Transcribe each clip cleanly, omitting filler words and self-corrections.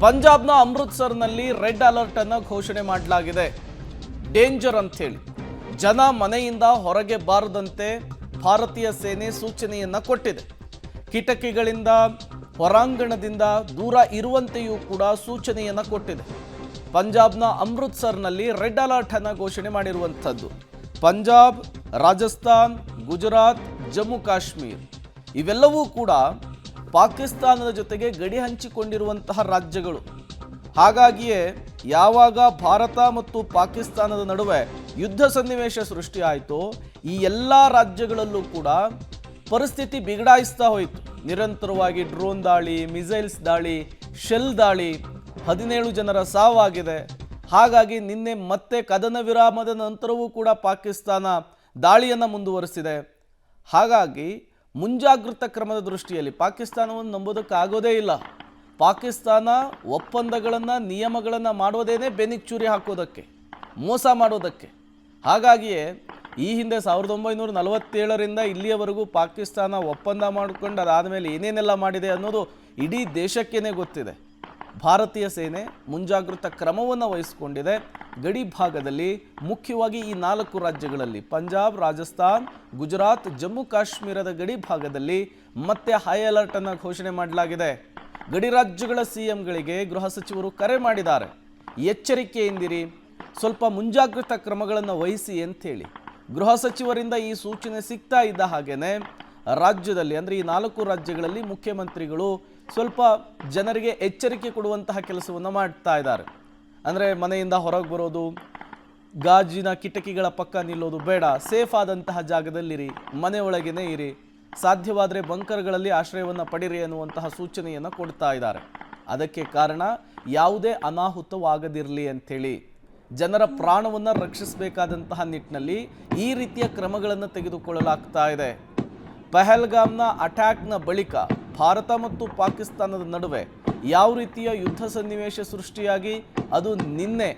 ಪಂಜಾಬ್ನ ಅಮೃತ್ಸರ್ನಲ್ಲಿ red alert ಅನ್ನು ಘೋಷಣೆ ಮಾಡಲಾಗಿದೆ. ಡೇಂಜರ್ ಅಂತ ಹೇಳಿ ಜನ ಮನೆಯಿಂದ ಹೊರಗೆ ಬಾರದಂತೆ ಭಾರತೀಯ ಸೇನೆ ಸೂಚನೆಯನ್ನ ಕೊಟ್ಟಿದೆ. ಕಿಟಕಿಗಳಿಂದ ಹೊರಾಂಗಣದಿಂದ ದೂರ ಇರುವಂತೆಯೂ ಕೂಡ ಸೂಚನೆಯನ್ನ ಕೊಟ್ಟಿದೆ. ಪಂಜಾಬ್ನ ಅಮೃತ್ಸರ್ನಲ್ಲಿ ರೆಡ್ ಅಲರ್ಟ್ ಅನ್ನು ಘೋಷಣೆ ಮಾಡಿರುವಂಥದ್ದು. ಪಂಜಾಬ್, ರಾಜಸ್ಥಾನ್, ಗುಜರಾತ್, ಜಮ್ಮು ಕಾಶ್ಮೀರ್ ಇವೆಲ್ಲವೂ ಕೂಡ ಪಾಕಿಸ್ತಾನದ ಜೊತೆಗೆ ಗಡಿ ಹಂಚಿಕೊಂಡಿರುವಂತಹ ರಾಜ್ಯಗಳು. ಹಾಗಾಗಿಯೇ ಯಾವಾಗ ಭಾರತ ಮತ್ತು ಪಾಕಿಸ್ತಾನದ ನಡುವೆ ಯುದ್ಧ ಸನ್ನಿವೇಶ ಸೃಷ್ಟಿಯಾಯಿತೋ ಈ ಎಲ್ಲ ರಾಜ್ಯಗಳಲ್ಲೂ ಕೂಡ ಪರಿಸ್ಥಿತಿ ಬಿಗಡಾಯಿಸ್ತಾ ಹೋಯಿತು. ನಿರಂತರವಾಗಿ ಡ್ರೋನ್ ದಾಳಿ, ಮಿಸೈಲ್ಸ್ ದಾಳಿ, ಶೆಲ್ ದಾಳಿ, 17 ಜನರ ಸಾವಾಗಿದೆ. ಹಾಗಾಗಿ ನಿನ್ನೆ ಮತ್ತೆ ಕದನ ವಿರಾಮದ ನಂತರವೂ ಕೂಡ ಪಾಕಿಸ್ತಾನ ದಾಳಿಯನ್ನು ಮುಂದುವರಿಸಿದೆ. ಹಾಗಾಗಿ ಮುಂಜಾಗೃತಾ ಕ್ರಮದ ದೃಷ್ಟಿಯಲ್ಲಿ ಪಾಕಿಸ್ತಾನವನ್ನು ನಂಬೋದಕ್ಕಾಗೋದೇ ಇಲ್ಲ. ಪಾಕಿಸ್ತಾನ ಒಪ್ಪಂದಗಳನ್ನು, ನಿಯಮಗಳನ್ನು ಮಾಡೋದೇನೆ ಬೆನ್ನಿಗೆ ಚೂರಿ ಹಾಕೋದಕ್ಕೆ, ಮೋಸ ಮಾಡೋದಕ್ಕೆ. ಹಾಗಾಗಿಯೇ ಈ ಹಿಂದೆ 1947ರಿಂದ ಇಲ್ಲಿಯವರೆಗೂ ಪಾಕಿಸ್ತಾನ ಒಪ್ಪಂದ ಮಾಡಿಕೊಂಡು ಅದಾದಮೇಲೆ ಏನೇನೆಲ್ಲ ಮಾಡಿದೆ ಅನ್ನೋದು ಇಡೀ ದೇಶಕ್ಕೇ ಗೊತ್ತಿದೆ. ಭಾರತೀಯ ಸೇನೆ ಮುಂಜಾಗೃತಾ ಕ್ರಮವನ್ನು ವಹಿಸಿಕೊಂಡಿದೆ. ಗಡಿ ಭಾಗದಲ್ಲಿ ಮುಖ್ಯವಾಗಿ ಈ 4 ರಾಜ್ಯಗಳಲ್ಲಿ ಪಂಜಾಬ್, ರಾಜಸ್ಥಾನ್, ಗುಜರಾತ್, ಜಮ್ಮು ಕಾಶ್ಮೀರದ ಗಡಿ ಭಾಗದಲ್ಲಿ ಮತ್ತೆ ಹೈ ಅಲರ್ಟ್ ಅನ್ನು ಘೋಷಣೆ ಮಾಡಲಾಗಿದೆ. ಗಡಿ ರಾಜ್ಯಗಳ ಸಿಎಂಗಳಿಗೆ ಗೃಹ ಸಚಿವರು ಕರೆ ಮಾಡಿದ್ದಾರೆ. ಎಚ್ಚರಿಕೆಯಿಂದಿರಿ, ಸ್ವಲ್ಪ ಮುಂಜಾಗೃತಾ ಕ್ರಮಗಳನ್ನು ವಹಿಸಿ ಅಂಥೇಳಿ ಗೃಹ ಸಚಿವರಿಂದ ಈ ಸೂಚನೆ ಸಿಗ್ತಾ ಇದ್ದ ಹಾಗೇನೆ ರಾಜ್ಯದಲ್ಲಿ ಅಂದರೆ ಈ 4 ರಾಜ್ಯಗಳಲ್ಲಿ ಮುಖ್ಯಮಂತ್ರಿಗಳು ಸ್ವಲ್ಪ ಜನರಿಗೆ ಎಚ್ಚರಿಕೆ ಕೊಡುವಂತಹ ಕೆಲಸವನ್ನು ಮಾಡ್ತಾ ಇದ್ದಾರೆ. ಅಂದರೆ ಮನೆಯಿಂದ ಹೊರಗೆ ಬರೋದು, ಗಾಜಿನ ಕಿಟಕಿಗಳ ಪಕ್ಕ ನಿಲ್ಲೋದು ಬೇಡ, ಸೇಫ್ ಆದಂತಹ ಜಾಗದಲ್ಲಿರಿ, ಮನೆ ಒಳಗೇನೆ ಇರಿ, ಸಾಧ್ಯವಾದರೆ ಬಂಕರ್ಗಳಲ್ಲಿ ಆಶ್ರಯವನ್ನು ಪಡಿರಿ ಅನ್ನುವಂತಹ ಸೂಚನೆಯನ್ನು ಕೊಡ್ತಾ ಇದ್ದಾರೆ. ಅದಕ್ಕೆ ಕಾರಣ ಯಾವುದೇ ಅನಾಹುತವಾಗದಿರಲಿ ಅಂಥೇಳಿ, ಜನರ ಪ್ರಾಣವನ್ನು ರಕ್ಷಿಸಬೇಕಾದಂತಹ ನಿಟ್ಟಿನಲ್ಲಿ ಈ ರೀತಿಯ ಕ್ರಮಗಳನ್ನು ತೆಗೆದುಕೊಳ್ಳಲಾಗ್ತಾ ಇದೆ. ಪಹಲ್ಗಾಮ್ನ ಅಟ್ಯಾಕ್ನ ಬಳಿಕ ಭಾರತ ಮತ್ತು ಪಾಕಿಸ್ತಾನದ ನಡುವೆ ಯಾವ ರೀತಿಯ ಯುದ್ಧ ಸನ್ನಿವೇಶ ಸೃಷ್ಟಿಯಾಗಿ ಅದು ನಿನ್ನೆ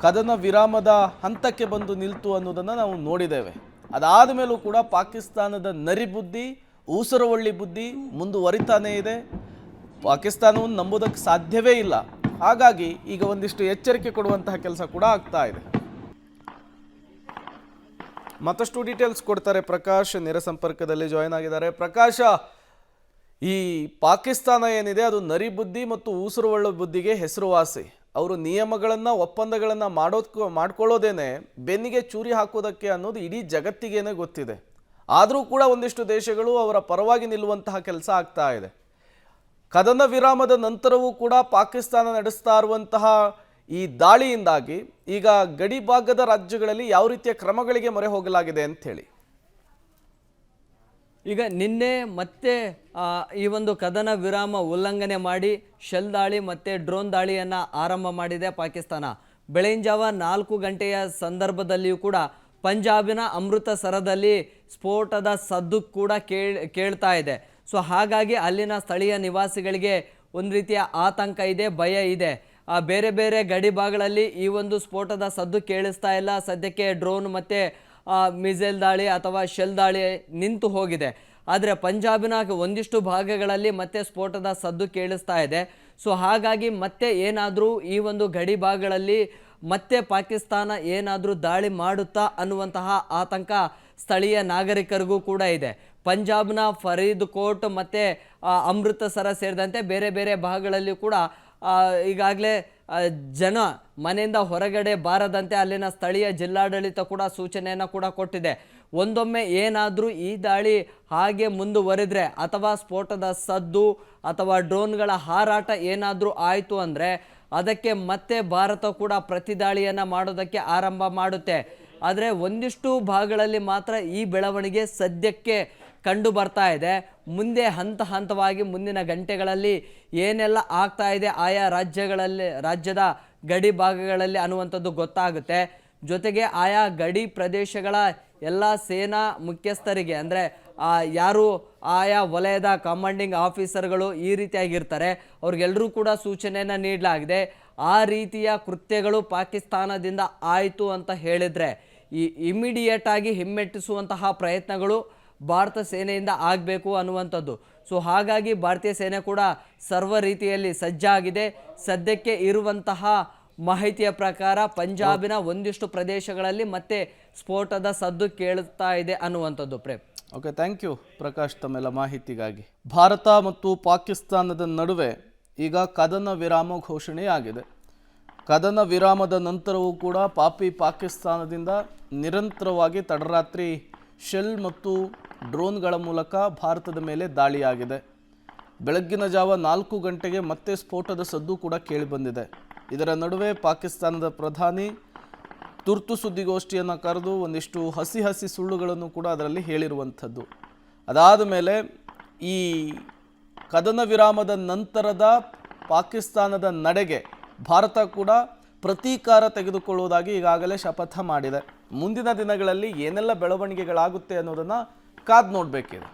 ಕದನ ವಿರಾಮದ ಹಂತಕ್ಕೆ ಬಂದು ನಿಲ್ತು ಅನ್ನೋದನ್ನು ನಾವು ನೋಡಿದ್ದೇವೆ. ಅದಾದ ಮೇಲೂ ಕೂಡ ಪಾಕಿಸ್ತಾನದ ನರಿಬುದ್ಧಿ, ಊಸರವಳ್ಳಿ ಬುದ್ಧಿ ಮುಂದುವರಿತಾನೇ ಇದೆ. ಪಾಕಿಸ್ತಾನವನ್ನು ನಂಬೋದಕ್ಕೆ ಸಾಧ್ಯವೇ ಇಲ್ಲ. ಹಾಗಾಗಿ ಈಗ ಒಂದಿಷ್ಟು ಎಚ್ಚರಿಕೆ ಕೊಡುವಂತಹ ಕೆಲಸ ಕೂಡ ಆಗ್ತಾ ಇದೆ. ಮತ್ತಷ್ಟು ಡೀಟೇಲ್ಸ್ ಕೊಡ್ತಾರೆ ಪ್ರಕಾಶ್, ನೇರ ಸಂಪರ್ಕದಲ್ಲಿ ಜಾಯಿನ್ ಆಗಿದ್ದಾರೆ. ಪ್ರಕಾಶ, ಈ ಪಾಕಿಸ್ತಾನ ಏನಿದೆ ಅದು ನರಿಬುದ್ಧಿ ಮತ್ತು ಊಸರವಳ್ಳಿ ಬುದ್ಧಿಗೆ ಹೆಸರುವಾಸಿ. ಅವರು ನಿಯಮಗಳನ್ನು, ಒಪ್ಪಂದಗಳನ್ನು ಮಾಡ್ಕೊಳ್ಳೋದೇನೆ ಬೆನ್ನಿಗೆ ಚೂರಿ ಹಾಕೋದಕ್ಕೆ ಅನ್ನೋದು ಇಡೀ ಜಗತ್ತಿಗೇನೆ ಗೊತ್ತಿದೆ. ಆದರೂ ಕೂಡ ಒಂದಿಷ್ಟು ದೇಶಗಳು ಅವರ ಪರವಾಗಿ ನಿಲ್ಲುವಂತಹ ಕೆಲಸ ಆಗ್ತಾ ಇದೆ. ಕದನ ವಿರಾಮದ ನಂತರವೂ ಕೂಡ ಪಾಕಿಸ್ತಾನ ನಡೆಸ್ತಾ ಇರುವಂತಹ ಈ ದಾಳಿಯಿಂದಾಗಿ ಈಗ ಗಡಿ ಭಾಗದ ರಾಜ್ಯಗಳಲ್ಲಿ ಯಾವ ರೀತಿಯ ಕ್ರಮಗಳಿಗೆ ಮೊರೆ ಹೋಗಲಾಗಿದೆ ಅಂತ ಹೇಳಿ. ಈಗ ನಿನ್ನೆ ಮತ್ತೆ ಈ ಒಂದು ಕದನ ವಿರಾಮ ಉಲ್ಲಂಘನೆ ಮಾಡಿ ಶೆಲ್ ದಾಳಿ ಮತ್ತು ಡ್ರೋನ್ ದಾಳಿಯನ್ನು ಆರಂಭ ಮಾಡಿದೆ ಪಾಕಿಸ್ತಾನ. ಬೆಳಗಿನ ಜಾವ 4 ಗಂಟೆಯ ಸಂದರ್ಭದಲ್ಲಿಯೂ ಕೂಡ ಪಂಜಾಬಿನ ಅಮೃತಸರದಲ್ಲಿ ಸ್ಫೋಟದ ಸದ್ದು ಕೂಡ ಕೇಳ್ತಾ ಇದೆ. ಸೊ ಹಾಗಾಗಿ ಅಲ್ಲಿನ ಸ್ಥಳೀಯ ನಿವಾಸಿಗಳಿಗೆ ಒಂದು ರೀತಿಯ ಆತಂಕ ಇದೆ, ಭಯ ಇದೆ. ಬೇರೆ ಬೇರೆ ಗಡಿ ಭಾಗಗಳಲ್ಲಿ ಈ ಒಂದು ಸ್ಫೋಟದ ಸದ್ದು ಕೇಳಿಸ್ತಾ ಇಲ್ಲ. ಸದ್ಯಕ್ಕೆ ಡ್ರೋನ್ ಮತ್ತು ಮಿಸೈಲ್ ದಾಳಿ ಅಥವಾ ಶೆಲ್ ದಾಳಿ ನಿಂತು ಹೋಗಿದೆ. ಆದರೆ ಪಂಜಾಬಿನ ಒಂದಿಷ್ಟು ಭಾಗಗಳಲ್ಲಿ ಮತ್ತೆ ಸ್ಫೋಟದ ಸದ್ದು ಕೇಳಿಸ್ತಾ ಇದೆ. ಸೊ ಹಾಗಾಗಿ ಮತ್ತೆ ಏನಾದರೂ ಈ ಒಂದು ಗಡಿ ಭಾಗಗಳಲ್ಲಿ ಮತ್ತೆ ಪಾಕಿಸ್ತಾನ ಏನಾದರೂ ದಾಳಿ ಮಾಡುತ್ತಾ ಅನ್ನುವಂತಹ ಆತಂಕ ಸ್ಥಳೀಯ ನಾಗರಿಕರಿಗೂ ಕೂಡ ಇದೆ. ಪಂಜಾಬ್ನ ಫರೀದ್ಕೋಟ್ ಮತ್ತು ಅಮೃತಸರ ಸೇರಿದಂತೆ ಬೇರೆ ಬೇರೆ ಭಾಗಗಳಲ್ಲಿ ಕೂಡ ಈಗಾಗಲೇ ಜನ ಮನೆಯಿಂದ ಹೊರಗಡೆ ಬಾರದಂತೆ ಅಲ್ಲಿನ ಸ್ಥಳೀಯ ಜಿಲ್ಲಾಡಳಿತ ಕೂಡ ಸೂಚನೆಯನ್ನು ಕೂಡ ಕೊಟ್ಟಿದೆ. ಒಂದೊಮ್ಮೆ ಏನಾದರೂ ಈ ದಾಳಿ ಹಾಗೆ ಮುಂದುವರಿದರೆ ಅಥವಾ ಸ್ಫೋಟದ ಸದ್ದು ಅಥವಾ ಡ್ರೋನ್ಗಳ ಹಾರಾಟ ಏನಾದರೂ ಆಯಿತು ಅಂದರೆ ಅದಕ್ಕೆ ಮತ್ತೆ ಭಾರತ ಕೂಡ ಪ್ರತಿದಾಳಿಯನ್ನು ಮಾಡೋದಕ್ಕೆ ಆರಂಭ ಮಾಡುತ್ತೆ. ಆದರೆ ಒಂದಿಷ್ಟು ಭಾಗಗಳಲ್ಲಿ ಮಾತ್ರ ಈ ಬೆಳವಣಿಗೆ ಸದ್ಯಕ್ಕೆ ಕಂಡು ಬರ್ತಾ ಇದೆ. ಮುಂದೆ ಹಂತ ಹಂತವಾಗಿ ಮುಂದಿನ ಗಂಟೆಗಳಲ್ಲಿ ಏನೆಲ್ಲ ಆಗ್ತಾ ಇದೆ ಆಯಾ ರಾಜ್ಯದ ಗಡಿ ಭಾಗಗಳಲ್ಲಿ ಅನ್ನುವಂಥದ್ದು ಗೊತ್ತಾಗುತ್ತೆ. ಜೊತೆಗೆ ಆಯಾ ಗಡಿ ಪ್ರದೇಶಗಳ ಎಲ್ಲ ಸೇನಾ ಮುಖ್ಯಸ್ಥರಿಗೆ ಅಂದರೆ ಯಾರು ಆಯಾ ವಲಯದ ಕಮಾಂಡಿಂಗ್ ಆಫೀಸರ್ಗಳು ಈ ರೀತಿಯಾಗಿರ್ತಾರೆ ಅವ್ರಿಗೆಲ್ಲರೂ ಕೂಡ ಸೂಚನೆಯನ್ನು ನೀಡಲಾಗಿದೆ. ಆ ರೀತಿಯ ಕೃತ್ಯಗಳು ಪಾಕಿಸ್ತಾನದಿಂದ ಆಯಿತು ಅಂತ ಹೇಳಿದರೆ ಇಮಿಡಿಯೇಟ್ ಆಗಿ ಹಿಮ್ಮೆಟ್ಟಿಸುವಂತಹ ಪ್ರಯತ್ನಗಳು ಭಾರತ ಸೇನೆಯಿಂದ ಆಗಬೇಕು ಅನ್ನುವಂಥದ್ದು. ಸೊ ಹಾಗಾಗಿ ಭಾರತೀಯ ಸೇನೆ ಕೂಡ ಸರ್ವ ರೀತಿಯಲ್ಲಿ ಸಜ್ಜಾಗಿದೆ. ಸದ್ಯಕ್ಕೆ ಇರುವಂತಹ ಮಾಹಿತಿಯ ಪ್ರಕಾರ ಪಂಜಾಬಿನ ಒಂದಿಷ್ಟು ಪ್ರದೇಶಗಳಲ್ಲಿ ಮತ್ತೆ ಸ್ಫೋಟದ ಸದ್ದು ಕೇಳುತ್ತಾ ಇದೆ ಅನ್ನುವಂಥದ್ದು. Prem, okay, thank you Prakash ತಮ್ಮೆಲ್ಲ ಮಾಹಿತಿಗಾಗಿ. ಭಾರತ ಮತ್ತು ಪಾಕಿಸ್ತಾನದ ನಡುವೆ ಈಗ ಕದನ ವಿರಾಮ ಘೋಷಣೆಯಾಗಿದೆ. ಕದನ ವಿರಾಮದ ನಂತರವೂ ಕೂಡ ಪಾಕಿಸ್ತಾನದಿಂದ ನಿರಂತರವಾಗಿ ತಡರಾತ್ರಿ ಶೆಲ್ ಮತ್ತು ಡ್ರೋನ್ಗಳ ಮೂಲಕ ಭಾರತದ ಮೇಲೆ ದಾಳಿಯಾಗಿದೆ. ಬೆಳಗ್ಗಿನ ಜಾವ 4 ಗಂಟೆಗೆ ಮತ್ತೆ ಸ್ಫೋಟದ ಸದ್ದು ಕೂಡ ಕೇಳಿಬಂದಿದೆ. ಇದರ ನಡುವೆ ಪಾಕಿಸ್ತಾನದ ಪ್ರಧಾನಿ ತುರ್ತು ಸುದ್ದಿಗೋಷ್ಠಿಯನ್ನು ಕರೆದು ಒಂದಿಷ್ಟು ಹಸಿ ಸುಳ್ಳುಗಳನ್ನು ಕೂಡ ಅದರಲ್ಲಿ ಹೇಳಿರುವಂಥದ್ದು. ಅದಾದ ಮೇಲೆ ಈ ಕದನ ವಿರಾಮದ ನಂತರದ ಪಾಕಿಸ್ತಾನದ ನಡೆಗೆ ಭಾರತ ಕೂಡ ಪ್ರತೀಕಾರ ತೆಗೆದುಕೊಳ್ಳುವುದಾಗಿ ಈಗಾಗಲೇ ಶಪಥ ಮಾಡಿದೆ. ಮುಂದಿನ ದಿನಗಳಲ್ಲಿ ಏನೆಲ್ಲ ಬೆಳವಣಿಗೆಗಳಾಗುತ್ತೆ ಅನ್ನೋದನ್ನು ಕಾದು ನೋಡಬೇಕಿದೆ.